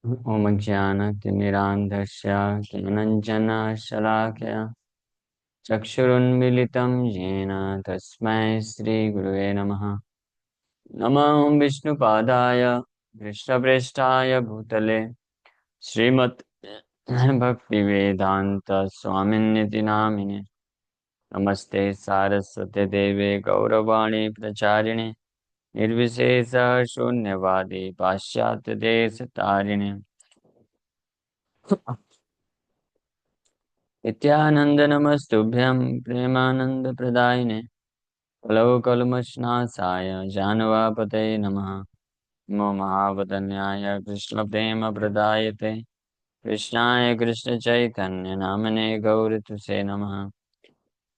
ओमज्ञानतिमिरान्धस्य ज्ञानञ्जनशलाकया चक्षुरुन्मिलितं येन तस्मै श्रीगुरुवे नमः। नमो विष्णुपादाय कृष्णप्रेष्ठाय भूतले श्रीमद् भक्तिवेदान्त स्वामिन्निति नामिने। नमस्ते सारस्वते देवे गौरवाणी प्रचारिणे निर्विशेष शून्यवादी पाश्चात्य देश तारिणे नित्यानंद नमस्तुभ्यं प्रेमानंद प्रदायिने कलौ कल्मषनाशाय जानवापतये नमः। नमो महावदन्याय कृष्ण प्रेम प्रदायते कृष्णाय कृष्ण चैतन्य नामने गौरतुसे नमः।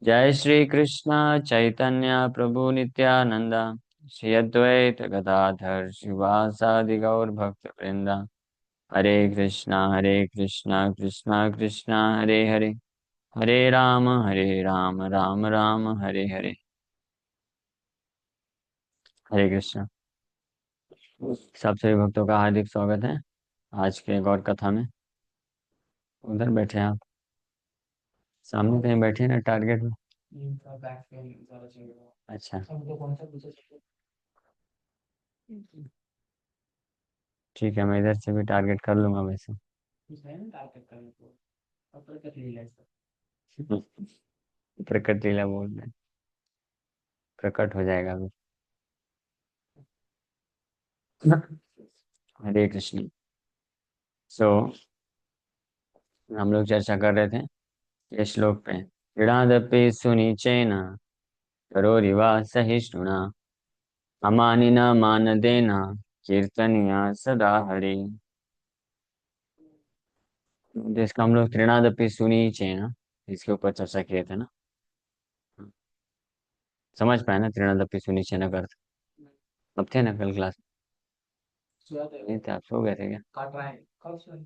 जय श्री कृष्ण चैतन्य प्रभु नित्यानंद श्री अद्वैत गदाधर शिवासादि गौर भक्त वृंदा। हरे कृष्णा कृष्णा कृष्णा हरे हरे हरे राम राम राम हरे हरे। हरे कृष्णा। सब सभी भक्तों का हार्दिक स्वागत है आज के गौर कथा में। उधर बैठे हैं आप, सामने कहीं बैठे हैं ना टारगेट में। अच्छा ठीक है, मैं इधर से भी टारगेट कर लूंगा वैसे। प्रकट लीला बोल रहे हैं, प्रकट हो जाएगा अभी। हरे कृष्ण। सो हम लोग चर्चा कर रहे थे ये श्लोक पे। क्रीडादपि सुनिचेन करोरिवा सहिष्णुना अमानिना मानदेन कीर्तनिया सदा हरि। तो इसका हम लोग त्रिनादपि सुनिचेन इसके ऊपर चर्चा किए थे ना। समझ पाए ना त्रिनादपि सुनिचेन का अर्थ? अब थे ना कल क्लास में? नहीं थे, आप सो गए थे क्या?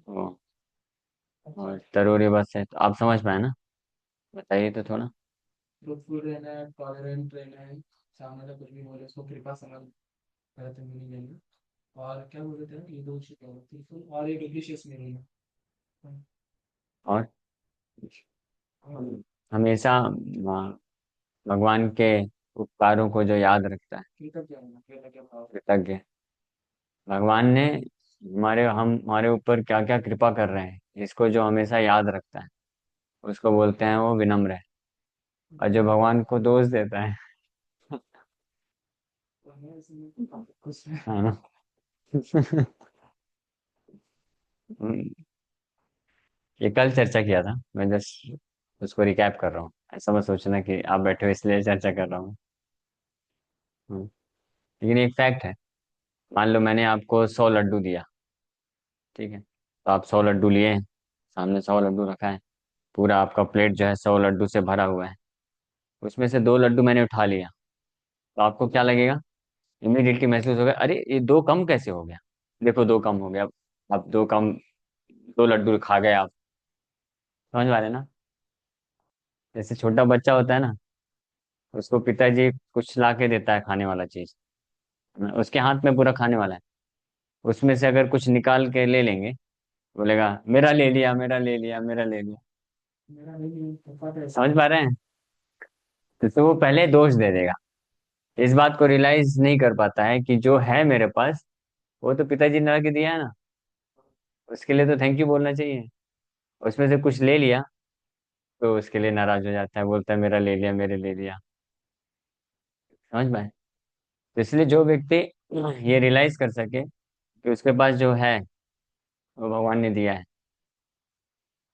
ओ, और तरोरी बस है तो आप समझ पाए ना? बताइए तो थोड़ा। फ्रूटफुल रहना है, टॉलरेंट रहना है, सामने का कुछ भी बोले उसको कृपा समझ रहते नहीं लेना। और क्या बोल रहे थे ये दो चीजें होती थी और एक विशेष में रहना। और हमेशा भगवान के उपकारों को जो याद रखता है, कृतज्ञ रहना, कृतज्ञ भाव। कृतज्ञ। भगवान ने हमारे ऊपर क्या क्या कृपा कर रहे हैं इसको जो हमेशा याद रखता है उसको बोलते हैं वो विनम्र है। और जो भगवान को दोष देता है तो हमें इसमें कुछ है ना। ये कल चर्चा किया था, मैं जस्ट उसको रिकैप कर रहा हूँ। ऐसा मत सोचना कि आप बैठे हो इसलिए चर्चा कर रहा हूँ। हम्म, लेकिन एक फैक्ट है। मान लो मैंने आपको 100 लड्डू दिया, ठीक है? तो आप 100 लड्डू लिए हैं, सामने 100 लड्डू रखा है, पूरा आपका प्लेट जो है 100 लड्डू से भरा हुआ है। उसमें से 2 लड्डू मैंने उठा लिया, तो आपको क्या लगेगा? इमीडिएटली महसूस होगा, अरे ये दो कम कैसे हो गया? देखो दो कम हो गया। अब दो कम, 2 लड्डू खा गए आप। समझ पा रहे हैं ना? जैसे छोटा बच्चा होता है ना, उसको पिताजी कुछ ला के देता है खाने वाला चीज, उसके हाथ में पूरा खाने वाला है, उसमें से अगर कुछ निकाल के ले लेंगे, बोलेगा मेरा ले लिया, मेरा ले लिया, मेरा ले लिया। मेरा नहीं पता था ऐसा। समझ पा रहे हैं? तो वो पहले दोष दे देगा, इस बात को रियलाइज नहीं कर पाता है कि जो है मेरे पास वो तो पिताजी ने ला के दिया है ना, उसके लिए तो थैंक यू बोलना चाहिए। उसमें से कुछ ले लिया तो उसके लिए नाराज हो जाता है, बोलता है मेरा ले लिया, मेरे ले लिया। समझ पाए? तो इसलिए जो व्यक्ति ये रियलाइज कर सके कि उसके पास जो है वो भगवान ने दिया है,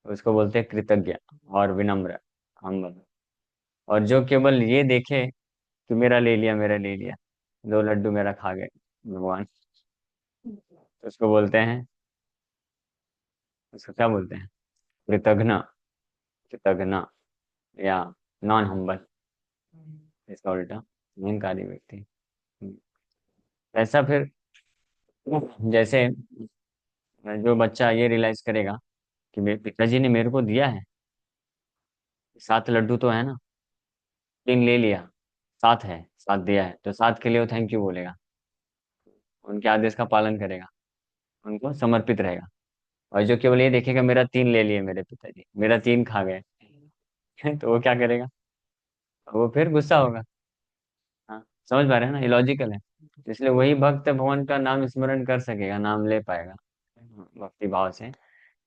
उसको बोलते हैं कृतज्ञ और विनम्र, हम। और जो केवल ये देखे कि मेरा ले लिया, मेरा ले लिया, 2 लड्डू मेरा खा गए भगवान, तो उसको बोलते हैं, उसको क्या बोलते हैं? कृतघ्न, कृतघ्न या नॉन हम्बल, इसका उल्टा अहंकारी व्यक्ति। ऐसा फिर जैसे जो बच्चा ये रियलाइज करेगा कि मेरे पिताजी ने मेरे को दिया है, 7 लड्डू तो है ना, 3 ले लिया, 7 है, 7 दिया है, तो 7 के लिए वो थैंक यू बोलेगा, उनके आदेश का पालन करेगा, उनको समर्पित रहेगा। और जो केवल ये देखेगा मेरा 3 ले लिए मेरे पिताजी, मेरा 3 खा गए, तो वो क्या करेगा? वो फिर गुस्सा होगा। हाँ, समझ पा रहे हैं ना, ये लॉजिकल है। तो इसलिए वही भक्त भगवान का नाम स्मरण कर सकेगा, नाम ले पाएगा भक्ति भाव से,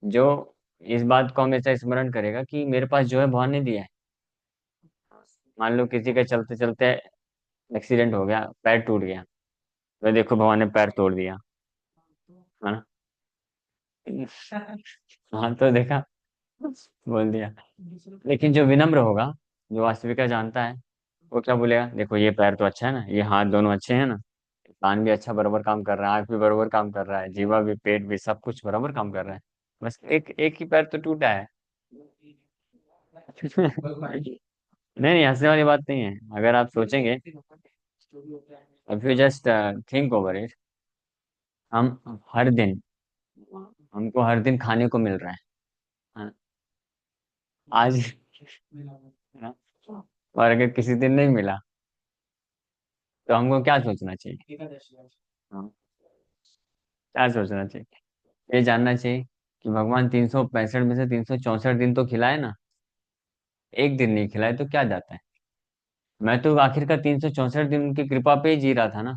जो इस बात को हमेशा स्मरण करेगा कि मेरे पास जो है भगवान ने दिया है। मान लो किसी का चलते चलते एक्सीडेंट हो गया, पैर टूट गया, तो देखो भगवान ने पैर तोड़ दिया, है ना। हाँ, तो देखा, बोल दिया। लेकिन जो विनम्र होगा, जो वास्तविकता जानता है, वो क्या बोलेगा? देखो ये पैर तो अच्छा है ना, ये हाथ दोनों अच्छे हैं ना, कान भी अच्छा बराबर काम कर रहा है, आंख भी बराबर काम कर रहा है, जीवा भी, पेट भी, सब कुछ बराबर काम कर रहा है। बस एक एक ही पैर तो टूटा है। नहीं, नहीं, हंसने वाली बात नहीं है। अगर आप सोचेंगे, if you just think over it, हम हर दिन, हमको हर दिन खाने को मिल रहा है, हाँ, आज, है ना? और अगर किसी दिन नहीं मिला, तो हमको क्या सोचना चाहिए? हाँ, क्या सोचना चाहिए? ये जानना चाहिए कि भगवान 365 में से 364 दिन तो खिलाए ना, एक दिन नहीं खिलाए तो क्या जाता है? मैं तो आखिरकार 364 दिन उनकी कृपा पे ही जी रहा था ना,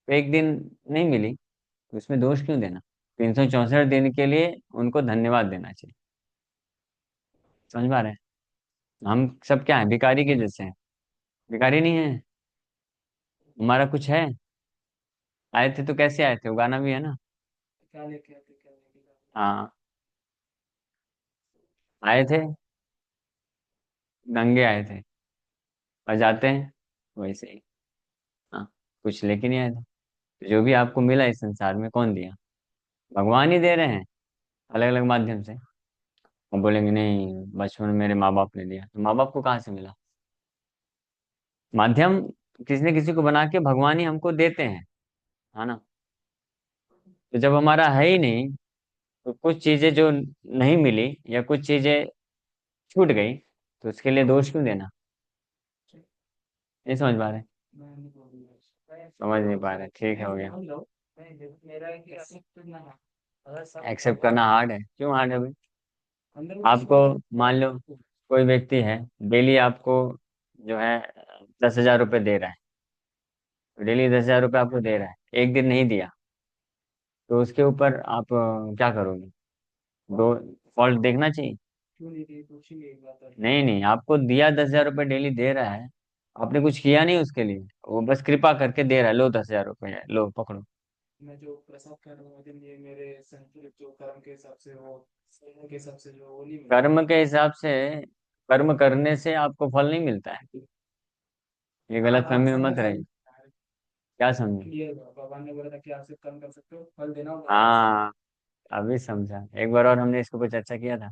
तो एक दिन नहीं मिली, तो उसमें दोष क्यों देना? 364 दिन के लिए उनको धन्यवाद देना चाहिए। समझ पा रहे हैं? हम सब क्या है, भिखारी के जैसे हैं? भिखारी नहीं है, हमारा कुछ है। आए थे तो कैसे आए थे, वो गाना भी है ना। क्या लेके आते, क्या लेके जाते? हाँ, आए थे, नंगे आए थे, और जाते हैं वैसे ही। हाँ, कुछ लेके नहीं आए थे। तो जो भी आपको मिला इस संसार में, कौन दिया? भगवान ही दे रहे हैं, अलग अलग माध्यम से। अब बोलेंगे नहीं, बचपन में मेरे माँ बाप ने दिया, तो माँ बाप को कहाँ से मिला? माध्यम किसी न किसी को बना के भगवान ही हमको देते हैं, है ना। तो जब हमारा है ही नहीं, तो कुछ चीजें जो नहीं मिली या कुछ चीजें छूट गई, तो उसके लिए दोष क्यों देना? नहीं समझ पा रहे? मैं नहीं बोलूंगा। समझ नहीं पा रहे, ठीक है, हो गया। हम लोग, मेरा है कि एक्सेप्ट करना है। अगर सब एक्सेप्ट करना हार्ड है, क्यों हार्ड है भाई? अंदर वो आपको, विश्वास मान लो कोई व्यक्ति है, डेली आपको जो है 10,000 रुपये दे रहा है, डेली 10,000 रुपये आपको दे रहा है, एक दिन नहीं दिया, तो उसके ऊपर आप क्या करोगे? दो फॉल्ट देखना चाहिए? क्यों नहीं दी, पूछेंगे एक बात और। नहीं नहीं, आपको दिया, 10,000 रुपये डेली दे रहा है, आपने कुछ किया नहीं उसके लिए, वो बस कृपा करके दे रहा है, लो 10,000 रुपये, लो पकड़ो। मैं जो प्रसाद कर रहा हूँ दिन, ये मेरे संचित जो कर्म के हिसाब से, वो कर्म के हिसाब से जो वो नहीं मिल रहा। कर्म के हिसाब से, कर्म करने से आपको फल नहीं मिलता है, ये हाँ गलत हाँ, फहमी में समझ मत रहिए। गया। क्या समझे? क्लियर हुआ, भगवान ने बोला था कि आप सिर्फ कर्म कर सकते हो, फल देना होगा आप ऐसा नहीं। हाँ, अभी समझा। एक बार और हमने इसके ऊपर चर्चा किया था।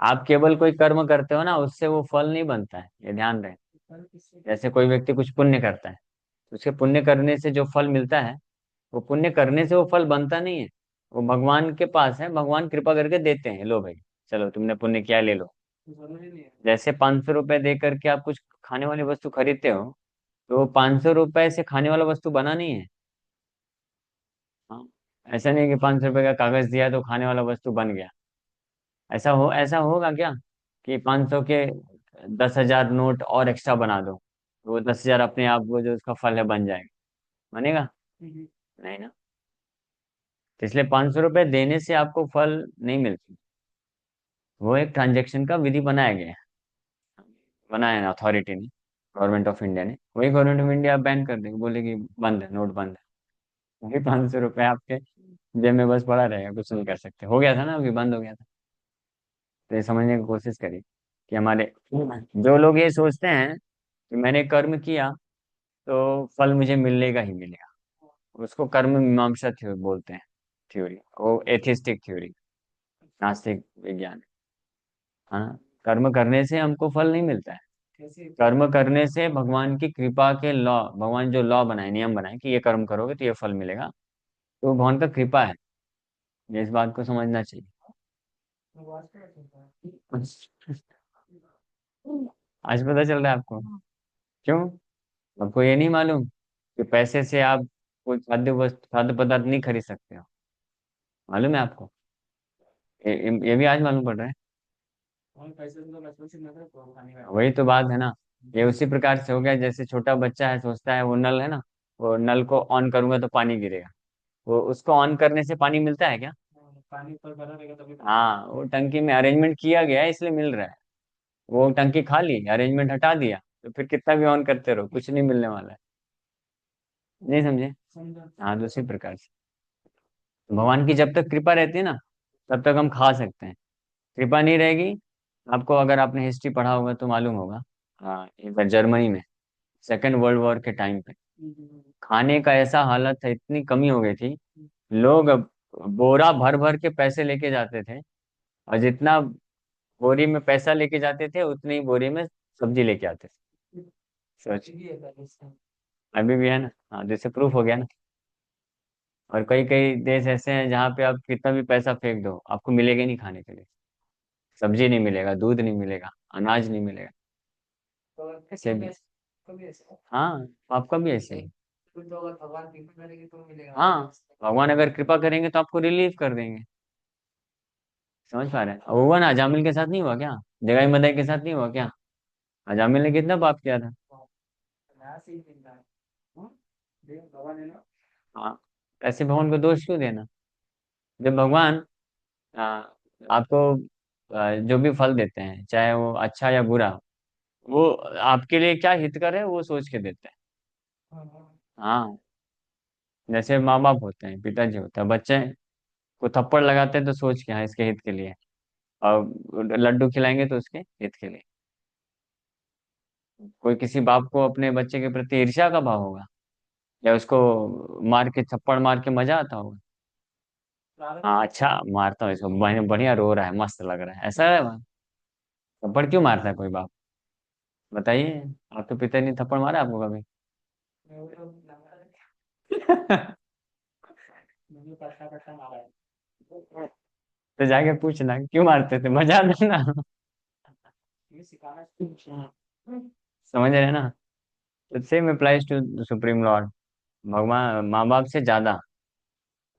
आप केवल कोई कर्म करते हो ना, उससे वो फल नहीं बनता है, ये ध्यान रहे। फल किससे जैसे बनता कोई व्यक्ति कुछ पुण्य करता है, तो उसके पुण्य करने से जो फल मिलता है, वो पुण्य करने से वो फल बनता नहीं है, वो भगवान के पास है, भगवान कृपा करके देते हैं, लो भाई, चलो तुमने पुण्य किया, ले लो। है? तो समझ ही नहीं है। जैसे 500 रुपए दे करके आप कुछ खाने वाली वस्तु खरीदते हो, तो वो 500 रुपए से खाने वाला वस्तु बना नहीं है। हाँ, ऐसा नहीं है कि 500 रुपए का कागज दिया तो खाने वाला वस्तु बन गया। ऐसा होगा क्या कि 500 के 10,000 नोट और एक्स्ट्रा बना दो, तो वो 10,000 अपने आप, वो जो उसका फल है, बन जाएगा? बनेगा? हम्म। नहीं ना। तो इसलिए 500 रुपये देने से आपको फल नहीं मिलती, वो एक ट्रांजेक्शन का विधि बनाया गया है, बनाया है अथॉरिटी ने, गवर्नमेंट ऑफ इंडिया ने। वही गवर्नमेंट ऑफ इंडिया बैन कर देगी, बोलेगी बंद है, नोट बंद है। वही 500 रुपये आपके जेब में बस पड़ा रहेगा, कुछ नहीं कर सकते। हो गया था ना, अभी बंद हो गया था। तो ये समझने की कोशिश करिए कि हमारे, जो लोग ये सोचते हैं कि मैंने कर्म किया तो फल मुझे मिलेगा ही मिलेगा, उसको कर्म मीमांसा थ्योरी बोलते हैं, थ्योरी, वो एथिस्टिक थ्योरी, नास्तिक विज्ञान, हाँ। कर्म करने से हमको फल नहीं मिलता है, कैसे क्या? कर्म करने से भगवान की कृपा के लॉ, भगवान जो लॉ बनाए, नियम बनाए कि ये कर्म करोगे तो ये फल मिलेगा, तो वो भगवान का कृपा है। ये इस बात को समझना चाहिए। वो आज क्या चलता है? आज पता चल रहा है आपको? क्यों? आपको ये नहीं मालूम कि पैसे से आप कोई खाद्य वस्तु, खाद्य पदार्थ नहीं खरीद सकते हो? मालूम है आपको? ये भी आज मालूम पड़ रहा है। और पैसे तो बचपन से मिलता है तो खाने का। वही तो बात है ना। ये उसी प्रकार से हो गया, जैसे छोटा बच्चा है, सोचता है वो नल है ना, वो नल को ऑन करूंगा तो पानी गिरेगा। वो उसको ऑन करने से पानी मिलता है क्या? हाँ, पानी ऊपर भरा रहेगा तभी पानी हाँ, वो टंकी में अरेंजमेंट किया गया है इसलिए मिल रहा है। वो टंकी खाली, अरेंजमेंट हटा दिया, तो फिर कितना भी ऑन करते रहो कुछ नहीं मिलने वाला है। नहीं समझे? समझा। हाँ, दूसरी प्रकार से भगवान की जब तक कृपा रहती है ना, तब तक हम खा सकते हैं। कृपा नहीं रहेगी। आपको, अगर आपने हिस्ट्री पढ़ा होगा तो मालूम होगा। हाँ, एक बार जर्मनी में सेकेंड वर्ल्ड वॉर के टाइम पे खाने का ऐसा हालत था, इतनी कमी हो गई थी। लोग अब बोरा भर भर के पैसे लेके जाते थे, और जितना बोरी में पैसा लेके जाते थे उतनी ही बोरी में सब्जी लेके आते थे। सोच, ये भी है पाकिस्तान। अभी भी है ना। हाँ, जैसे प्रूफ हो गया ना। और कई कई देश ऐसे हैं जहाँ पे आप कितना भी पैसा फेंक दो, आपको मिलेगा ही नहीं खाने के लिए। सब्जी नहीं मिलेगा, दूध नहीं मिलेगा, अनाज नहीं मिलेगा। तो ऐसे कभी भी। ऐसे कभी ऐसे हाँ, आपका भी ऐसे ही। कुछ तो अगर भगवान कृपा करेगी तो मिलेगा हाँ, आपको। भगवान अगर कृपा करेंगे तो आपको रिलीव कर देंगे। समझ पा रहे हैं? अब हुआ ना, अजामिल के साथ नहीं हुआ क्या? जगाई मदाई के साथ नहीं हुआ क्या? अजामिल ने कितना पाप किया था। नया से ही मिल रहा है। हाँ, देख भगवान है ना। हाँ, ऐसे भगवान को दोष क्यों देना? जब भगवान आ, आपको जो भी फल देते हैं, चाहे वो अच्छा या बुरा, वो आपके लिए क्या हितकर है वो सोच के देते हैं। हाँ हाँ। हाँ, जैसे माँ बाप होते हैं, पिताजी होते हैं, बच्चे को थप्पड़ लगाते हैं तो सोच के, हाँ इसके हित के लिए। और लड्डू खिलाएंगे तो उसके हित के लिए। कोई किसी बाप को अपने बच्चे के प्रति ईर्ष्या का भाव होगा, या उसको मार के, थप्पड़ मार के मजा आता होगा? प्रारब्ध हाँ, है। अच्छा मारता हूँ इसको, बढ़िया बढ़िया रो रहा है, मस्त लग रहा है, ऐसा है? थप्पड़ क्यों मारता है कोई बाप? बताइए। आपके पिता ने थप्पड़ मारा आपको कभी? मैं वो तो लगा है, मैंने पट्टा पट्टा मारा है। तो जाके पूछना क्यों मारते थे, मजा आता ना। ये सिखाना समझ रहे हैं ना? तो same applies to Supreme Lord. भगवान माँ बाप से ज्यादा,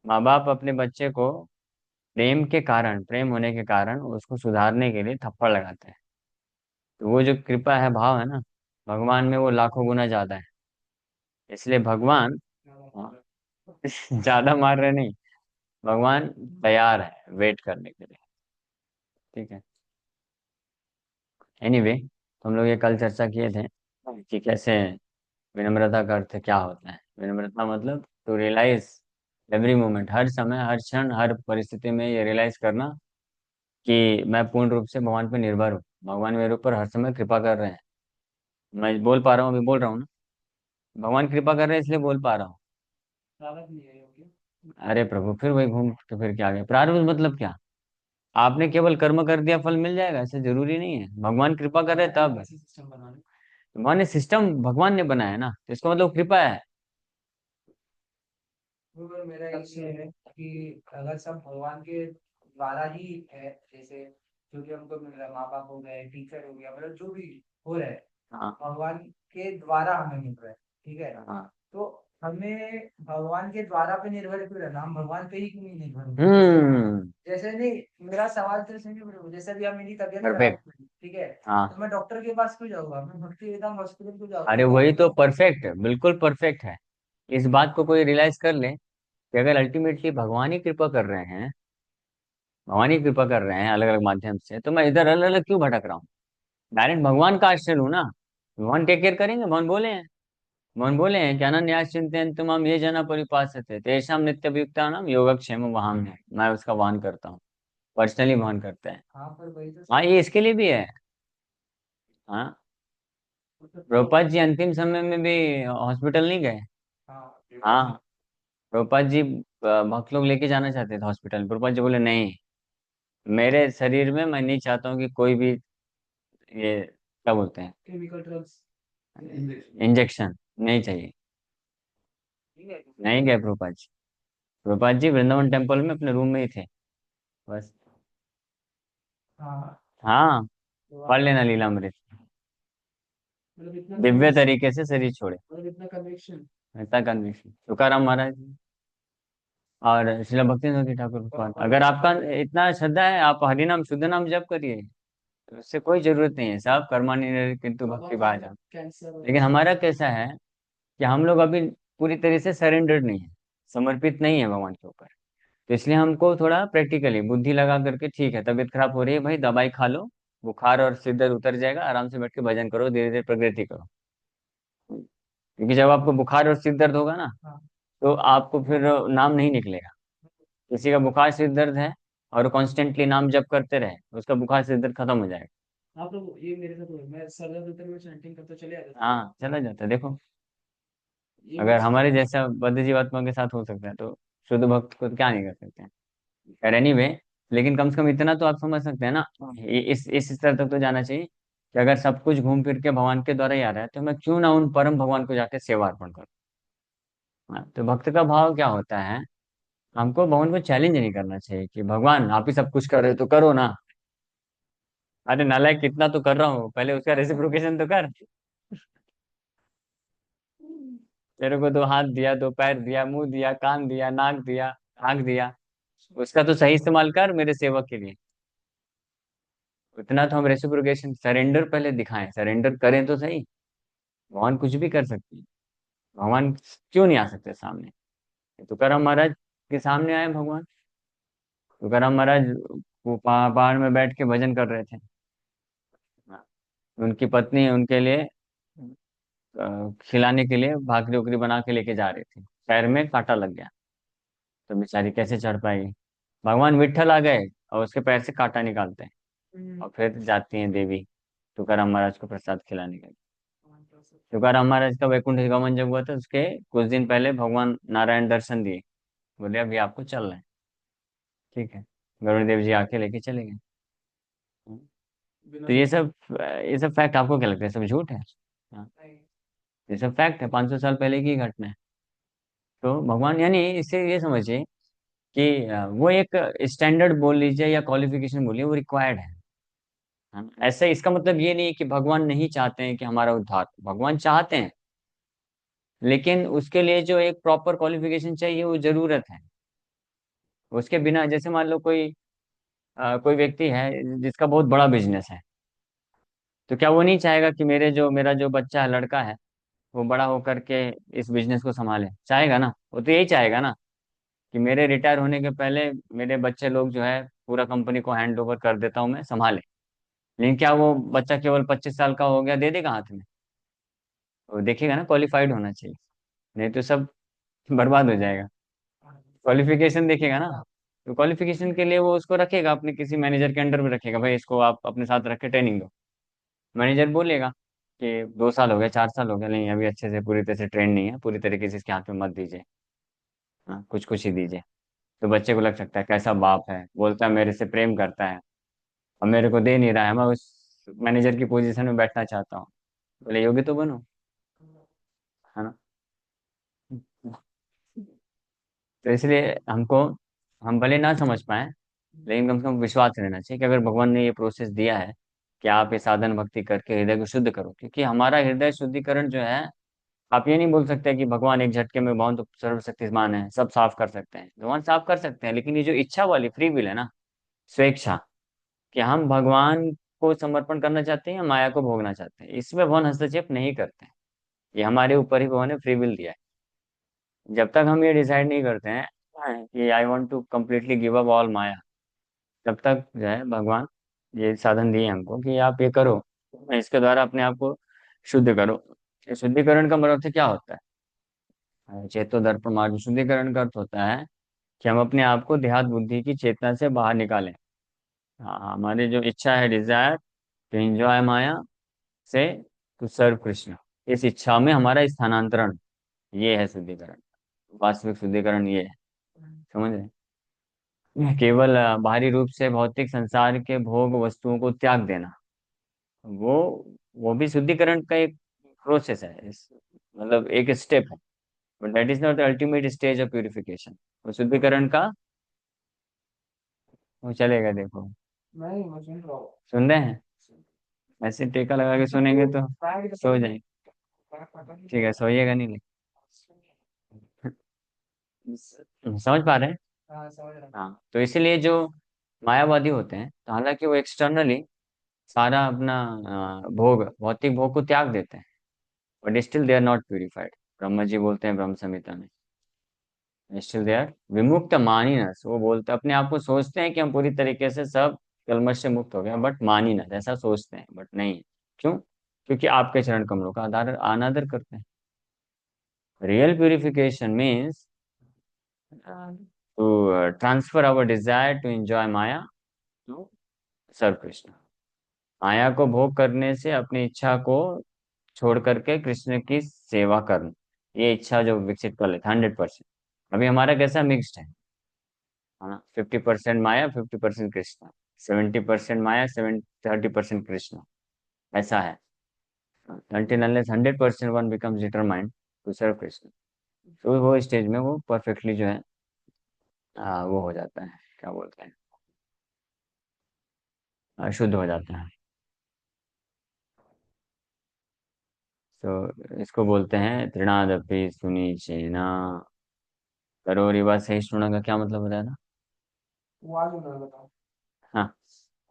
माँ बाप अपने बच्चे को प्रेम के कारण, प्रेम होने के कारण उसको सुधारने के लिए थप्पड़ लगाते हैं। तो वो जो कृपा है, भाव है ना, भगवान में वो लाखों गुना ज्यादा है। इसलिए भगवान, हाँ, ज्यादा मार रहे नहीं, भगवान तैयार है वेट करने के लिए। ठीक है। एनीवे, हम लोग ये कल चर्चा किए थे कि कैसे विनम्रता का अर्थ क्या होता है। विनम्रता मतलब टू रियलाइज एवरी मोमेंट, हर समय, हर क्षण, हर परिस्थिति में ये रियलाइज करना कि मैं पूर्ण रूप से भगवान पर निर्भर हूँ। भगवान मेरे ऊपर हर समय कृपा कर रहे हैं। मैं बोल पा रहा हूँ, अभी बोल रहा हूँ ना। भगवान कृपा कर रहे हैं इसलिए बोल पा रहा हूँ। प्रारब्ध नहीं है योग्य। अरे प्रभु, फिर वही घूम के फिर के आ गए। प्रारब्ध मतलब क्या? आपने केवल कर्म कर दिया फल मिल जाएगा, ऐसा जरूरी नहीं है। भगवान कृपा कर रहे तब। ऐसे सिस्टम बनाने। भगवान ने सिस्टम, भगवान ने बनाया ना, तो इसका मतलब कृपा है। वो पर मेरा ये है कि अगर सब भगवान के द्वारा ही है, जैसे जो भी हमको मिल रहा है, माँ बाप हो गए, टीचर हो गया, मतलब जो भी हो रहा है हाँ भगवान के द्वारा हमें मिल रहा है। ठीक है। हाँ। तो हमें भगवान के द्वारा पे निर्भर क्यों रहना, हम भगवान पे ही क्यों नहीं निर्भर होते? जैसे हम्म। जैसे नहीं, मेरा सवाल तो सुनिए मेरे, जैसे भी अब मेरी तबीयत खराब परफेक्ट। हुई, ठीक है, हाँ। तो मैं डॉक्टर के पास क्यों जाऊंगा, मैं भक्ति वेदांत हॉस्पिटल क्यों जाऊंगा, अरे तो वही वहां तो पे परफेक्ट है, बिल्कुल परफेक्ट है। इस बात को कोई रियलाइज कर ले कि अगर अल्टीमेटली भगवान ही कृपा कर रहे हैं, भगवान ही कृपा कर रहे हैं अलग अलग माध्यम से, तो मैं इधर अलग अलग क्यों भटक रहा हूँ? डायरेक्ट भगवान का आश्रय लूँ ना। भगवान टेक केयर करेंगे। भगवान बोले हैं, भगवान बोले हैं कि अनन्यास चिंतयन्ति माम ये जना परिपासते तेषां नित्ययुक्तानां योगक्षेम वहाम है। मैं उसका वाहन करता हूँ, पर्सनली वाहन करते हैं। हाँ पर वही तो हाँ, सही ये है। इसके लिए भी है। हाँ, तो प्रभुपाद जी अंतिम समय में भी हॉस्पिटल नहीं गए। हाँ हाँ, प्रभुपाद जी भक्त लोग लेके जाना चाहते थे हॉस्पिटल। प्रभुपाद जी बोले नहीं, मेरे शरीर में मैं नहीं चाहता हूँ कि कोई भी, ये क्या बोलते हैं, केमिकल ड्रग्स। इंजेक्शन नहीं चाहिए। ठीक है। नहीं गए प्रभुपाद जी। प्रभुपाद जी वृंदावन टेम्पल में अपने रूम में ही थे बस। हाँ। हाँ, तो पढ़ आप लेना लीलामृत। मतलब इतना दिव्य कन्विक्शन, तरीके से शरीर छोड़े। मतलब इतना कन्विक्शन। ऐसा कन्विक्शन तुकाराम महाराज जी। और श्रील भक्ति सिंह ठाकुर भगवान, अगर आपका इतना श्रद्धा है, आप हरि नाम शुद्ध नाम जप करिए, तो उससे कोई जरूरत नहीं है, सब कर्मानि किंतु भक्ति भाजा। कैंसर लेकिन हमारा कैसा है कि हम लोग अभी पूरी तरह से सरेंडर्ड नहीं है, समर्पित नहीं है भगवान के ऊपर। तो इसलिए हमको थोड़ा प्रैक्टिकली बुद्धि लगा करके, ठीक है तबीयत खराब हो रही है भाई, दवाई खा लो, बुखार और सिर दर्द उतर जाएगा, आराम से बैठ के भजन करो, धीरे धीरे प्रगति करो। क्योंकि जब आपको बुखार और सिर दर्द होगा ना, हाँ। तो आपको फिर नाम नहीं निकलेगा। किसी का बुखार सिर दर्द है और कॉन्स्टेंटली नाम जप करते रहे, उसका बुखार सिर दर्द खत्म हो जाएगा। हाँ तो ये मेरे साथ हुआ है। मैं सर दर्द होता है, मैं चैंटिंग करता चले आता था। हाँ चला जाता है, देखो। ये अगर मेरे साथ हमारे हुआ है। जैसा बद्ध जीवात्मा के साथ हो सकता है, तो शुद्ध भक्त को तो क्या नहीं कर सकते हैं। खैर एनीवे, लेकिन कम से कम इतना तो आप समझ सकते हैं ना, इस स्तर तक तो जाना चाहिए कि अगर सब कुछ घूम फिर के भगवान के द्वारा ही आ रहा है, तो मैं क्यों ना उन परम भगवान को जाके सेवा अर्पण करूं। हाँ, तो भक्त का भाव क्या होता है, हमको भगवान को चैलेंज नहीं करना चाहिए कि भगवान आप ही सब कुछ कर रहे हो तो करो ना। अरे नालायक, कितना तो कर रहा हूँ, पहले उसका रेसिप्रोकेशन तो कर। तेरे को दो हाथ दिया, दो पैर दिया, मुंह दिया, कान दिया, नाक दिया, आंख दिया, उसका तो सही इस्तेमाल कर मेरे सेवक के लिए। उतना तो हम रेसिप्रोकेशन, सरेंडर पहले दिखाएं, सरेंडर करें तो सही। भगवान कुछ भी कर सकते हैं, भगवान क्यों नहीं आ सकते सामने। तुकाराम महाराज के सामने आए भगवान। तुकाराम महाराज वो पहाड़ में बैठ के भजन कर रहे थे। उनकी पत्नी उनके लिए खिलाने के लिए भाकरी उकरी बना के लेके जा रही थी, पैर में कांटा लग गया, तो बेचारी कैसे चढ़ पाई। भगवान विट्ठल आ गए और उसके पैर से कांटा निकालते हैं, और फिर जाती हैं देवी तुकाराम महाराज को प्रसाद खिलाने के लिए। तुकाराम महाराज का वैकुंठ गमन जब हुआ था, उसके कुछ दिन पहले भगवान नारायण दर्शन दिए, बोले अभी आपको चल रहे हैं। ठीक है, गरुड़ देव जी आके लेके चले गए। बिना तो सोचे। ये सब फैक्ट आपको क्या लगता है, सब झूठ है? हाँ, नहीं। ये सब फैक्ट है, 500 साल पहले की घटना है। तो भगवान यानी इससे ये समझिए कि वो एक स्टैंडर्ड बोल लीजिए या क्वालिफिकेशन बोलिए, वो रिक्वायर्ड है। ऐसे इसका मतलब ये नहीं है कि भगवान नहीं चाहते हैं कि हमारा उद्धार, भगवान चाहते हैं, लेकिन उसके लिए जो एक प्रॉपर क्वालिफिकेशन चाहिए वो जरूरत है। उसके बिना, जैसे मान लो कोई व्यक्ति है जिसका बहुत बड़ा बिजनेस है, तो क्या वो नहीं चाहेगा कि मेरा जो बच्चा है, लड़का है, वो बड़ा होकर के इस बिजनेस को संभाले? चाहेगा ना, वो तो यही चाहेगा ना कि मेरे रिटायर होने के पहले मेरे बच्चे लोग जो है पूरा कंपनी को हैंड ओवर कर देता हूँ मैं, संभाले। लेकिन क्या वो बच्चा केवल 25 साल का हो गया दे देगा हाथ में? वो देखेगा ना, क्वालिफाइड होना चाहिए, नहीं तो सब बर्बाद हो जाएगा। क्वालिफिकेशन देखेगा ना, तो क्वालिफिकेशन के लिए वो उसको रखेगा, अपने किसी मैनेजर के अंडर में रखेगा, भाई इसको आप अपने साथ रख के ट्रेनिंग दो। मैनेजर बोलेगा कि 2 साल हो गए, 4 साल हो गए, नहीं अभी अच्छे से पूरी तरह से ट्रेन नहीं है, पूरी तरीके से इसके हाथ में मत दीजिए, हाँ कुछ कुछ ही दीजिए। तो बच्चे को लग सकता है कैसा बाप है, बोलता है मेरे से प्रेम करता है और मेरे को दे नहीं रहा है, मैं उस मैनेजर की पोजीशन में बैठना चाहता हूँ। बोले योग्य तो बनो, है ना। तो इसलिए हमको, हम भले ना समझ पाए, लेकिन कम से कम विश्वास रहना चाहिए कि अगर भगवान ने ये प्रोसेस दिया है कि आप ये साधन भक्ति करके हृदय को शुद्ध करो, क्योंकि हमारा हृदय शुद्धिकरण जो है, आप ये नहीं बोल सकते कि भगवान एक झटके में, भगवान तो सर्वशक्तिमान है, सब साफ कर सकते हैं, भगवान साफ कर सकते हैं, लेकिन ये जो इच्छा वाली फ्री विल है ना, स्वेच्छा, कि हम भगवान को समर्पण करना चाहते हैं या माया को भोगना चाहते हैं, इसमें भगवान हस्तक्षेप नहीं करते हैं। ये हमारे ऊपर ही भगवान ने फ्री विल दिया है। जब तक हम ये डिसाइड नहीं करते हैं कि I want to completely give up all माया, तब तक जो है भगवान ये साधन दिए हमको कि आप ये करो, इसके द्वारा अपने आप को शुद्ध करो। ये शुद्धिकरण का मतलब से क्या होता है, चेतो दर्पण मार्ग, शुद्धिकरण का अर्थ होता है कि हम अपने आप को देहात बुद्धि की चेतना से बाहर निकालें। हाँ, हमारी जो इच्छा है, डिजायर टू एंजॉय माया से टू सर्व कृष्ण, इस इच्छा में हमारा स्थानांतरण, ये है शुद्धिकरण। वास्तविक शुद्धिकरण ये है, समझ रहे हैं? केवल बाहरी रूप से भौतिक संसार के भोग वस्तुओं को त्याग देना, वो वो भी शुद्धिकरण का एक प्रोसेस है, मतलब एक स्टेप है, but that is not the ultimate stage of purification. वो शुद्धिकरण का, वो चलेगा देखो, मैं सुन रहा हूँ। सुन रहे हैं? ऐसे टेका लगा के सुनेंगे तो सो जाएंगे। ठीक है, सोइएगा नहीं, लेकिन समझ पा रहे हैं? हाँ समझ रहा हूँ। हाँ, तो इसीलिए जो मायावादी होते हैं, तो हालांकि वो एक्सटर्नली सारा अपना भोग, भौतिक भोग को त्याग देते हैं, but still they are not purified. Brahma ji बोलते हैं ब्रह्म संहिता में, स्टिल दे आर विमुक्त मानिनस। वो बोलते अपने आप को सोचते हैं कि हम पूरी तरीके से सब कलमश से मुक्त हो गए, बट मानिनस ऐसा सोचते हैं, बट नहीं। क्यों? क्योंकि आपके चरण कमलों का आधार अनादर करते हैं। Real purification means to transfer our desire to enjoy माया टू सर्व कृष्ण। माया को भोग करने से अपनी इच्छा को छोड़ करके कृष्ण की सेवा करना, ये इच्छा जो विकसित कर लेते 100%। अभी हमारा कैसा मिक्स्ड है ना, 50% माया 50% कृष्ण, 70% माया 30% कृष्ण, ऐसा है। until unless 100% one becomes determined to serve Krishna, तो वो स्टेज में वो परफेक्टली जो है वो हो जाता है, क्या बोलते हैं, शुद्ध हो जाता है। तो इसको बोलते हैं तृणादपि सुनीचेना करोरिवा सहिष्णुना का क्या मतलब बताया था? वो आज उन्होंने बताओ। हाँ,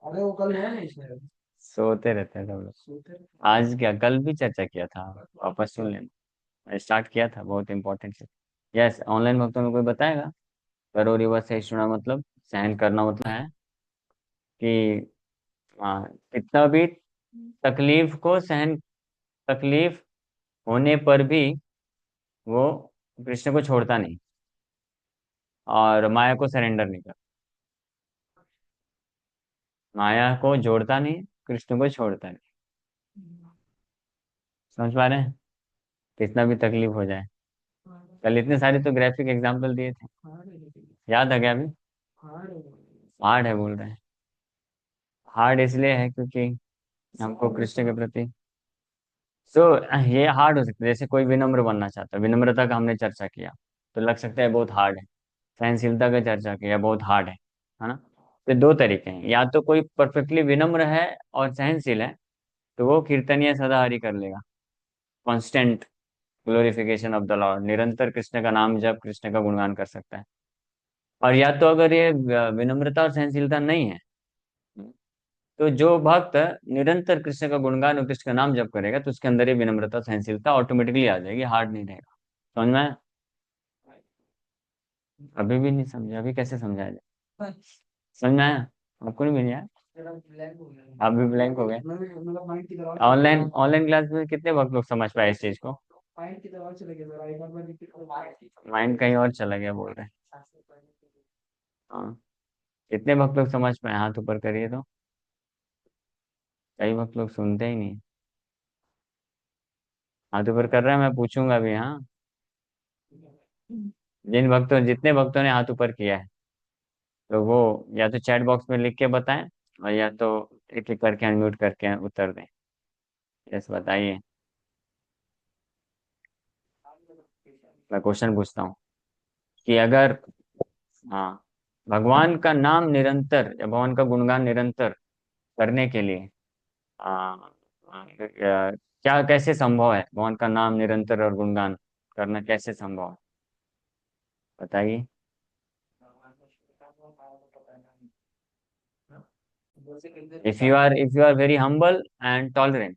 अरे वो कल हुआ ना इसमें। सोते रहते हैं सब लोग। सोते रहे। आज क्या, कल भी चर्चा किया था, वापस सुन लेना। स्टार्ट किया था, बहुत इंपॉर्टेंट है। यस, ऑनलाइन भक्तों में कोई बताएगा? करोरिवा सहिष्णुना मतलब सहन करना, मतलब है कि कितना भी तकलीफ को सहन, तकलीफ होने पर भी वो कृष्ण को छोड़ता नहीं, और माया को सरेंडर नहीं करता। माया को जोड़ता नहीं, कृष्ण को छोड़ता नहीं। समझ पा रहे हैं? कितना भी तकलीफ हो जाए। कल इतने सारे तो ग्राफिक एग्जाम्पल दिए थे, याद आ गया अभी? हार्ड है बोल रहे हैं। हार्ड इसलिए है क्योंकि हमको कृष्ण के प्रति, तो ये हार्ड हो सकता है। जैसे कोई विनम्र बनना चाहता है, विनम्रता का हमने चर्चा किया, तो लग सकता है बहुत हार्ड है। सहनशीलता का चर्चा किया, बहुत हार्ड है ना? तो दो तरीके हैं, या तो कोई परफेक्टली विनम्र है और सहनशील है, तो वो कीर्तनीय सदाहरि कर लेगा, constant glorification of the Lord, निरंतर कृष्ण का नाम जप, कृष्ण का गुणगान कर सकता है। और या तो अगर ये विनम्रता और सहनशीलता नहीं है, तो जो भक्त निरंतर कृष्ण का गुणगान और कृष्ण का नाम जप करेगा, तो उसके अंदर ये विनम्रता सहनशीलता ऑटोमेटिकली आ जाएगी, हार्ड नहीं रहेगा। समझ में आया? अभी भी नहीं समझा? अभी कैसे समझाया जाए? समझ में आया? आपको नहीं मिल आया? आप भी ब्लैंक हो गए? मतलब माइंड की दवा चले ऑनलाइन गया। ऑनलाइन क्लास में कितने वक्त लोग समझ पाए इस चीज को? माइंड की दवा चले गया जरा एक बार रिपीट करो। माइंड कहीं और चला गया बोल रहे हैं। हाँ, कितने वक्त लोग समझ पाए, हाथ ऊपर करिए तो। कई वक्त लोग सुनते ही नहीं। हाथ ऊपर कर रहे हैं, मैं पूछूंगा भी, हाँ। जितने भक्तों ने हाथ ऊपर किया है, तो वो या तो चैट बॉक्स में लिख के बताएं, और या तो एक एक करके अनम्यूट करके उत्तर दें। यस, बताइए। मैं क्वेश्चन पूछता हूँ कि अगर, हाँ, भगवान का नाम निरंतर या भगवान का गुणगान निरंतर करने के लिए क्या, कैसे संभव है भगवान का नाम निरंतर और गुणगान करना, कैसे संभव है? बताइए। if you are very humble and tolerant,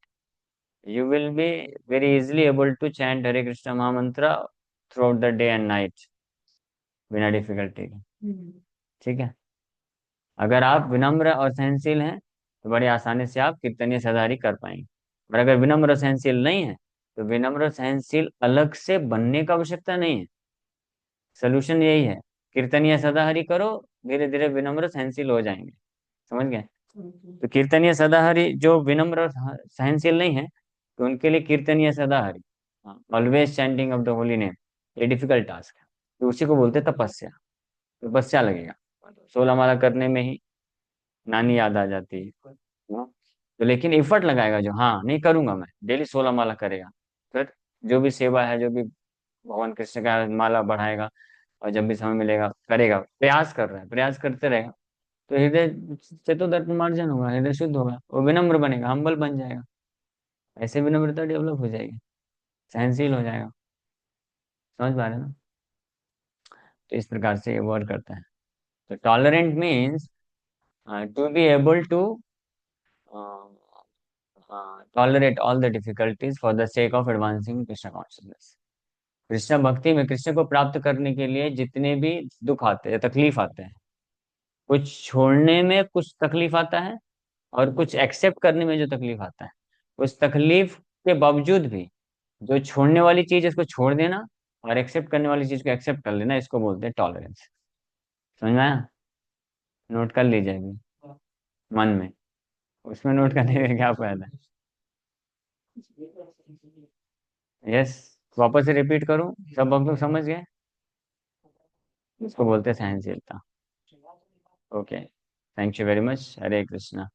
you will be very easily able to chant Hare Krishna Mahamantra throughout the day and night बिना डिफिकल्टी के। ठीक है? अगर आप विनम्र और सहनशील हैं, तो बड़ी आसानी से आप कीर्तनीय सदारी कर पाएंगे। और अगर विनम्र और सहनशील नहीं है, तो विनम्र और सहनशील अलग से बनने का आवश्यकता नहीं है। सोल्यूशन यही है, कीर्तनीय सदाहरि करो, धीरे धीरे विनम्र सहनशील हो जाएंगे। समझ गए? तो कीर्तनीय सदाहरि जो विनम्र और सहनशील नहीं है, तो उनके लिए कीर्तनीय सदाहरि, always chanting of the holy name, ये डिफिकल्ट टास्क है। तो उसी को बोलते हैं तपस्या। तपस्या लगेगा, 16 माला करने में ही नानी याद आ जाती है। हाँ? तो लेकिन एफर्ट लगाएगा जो, हाँ नहीं करूंगा मैं, डेली 16 माला करेगा, फिर जो भी सेवा है, जो भी भगवान कृष्ण का माला बढ़ाएगा, और जब भी समय मिलेगा करेगा, प्रयास कर रहा है, प्रयास करते रहेगा, तो हृदय से तो दर्प मार्जन होगा, हृदय शुद्ध होगा, वो विनम्र बनेगा, हम्बल बन जाएगा। ऐसे विनम्रता डेवलप हो जाएगी, सहनशील हो जाएगा। समझ पा रहे हैं ना? तो इस प्रकार से ये वर्क करता है। तो tolerant means to be able to tolerate all the difficulties for the sake of advancing Krishna consciousness. Krishna भक्ति में कृष्ण को प्राप्त करने के लिए जितने भी दुख आते हैं, तकलीफ आते हैं, कुछ छोड़ने में कुछ तकलीफ आता है और कुछ एक्सेप्ट करने में जो तकलीफ आता है, उस तकलीफ के बावजूद भी जो छोड़ने वाली चीज इसको छोड़ देना और एक्सेप्ट करने वाली चीज को एक्सेप्ट कर लेना, इसको बोलते हैं टॉलरेंस। समझ में आया? नोट कर लीजिए मन में, उसमें नोट करने का क्या फायदा है। यस, वापस से रिपीट करूं, सब हम लोग समझ गए। इसको बोलते हैं सहनशीलता। Okay, thank you very much. Hare Krishna.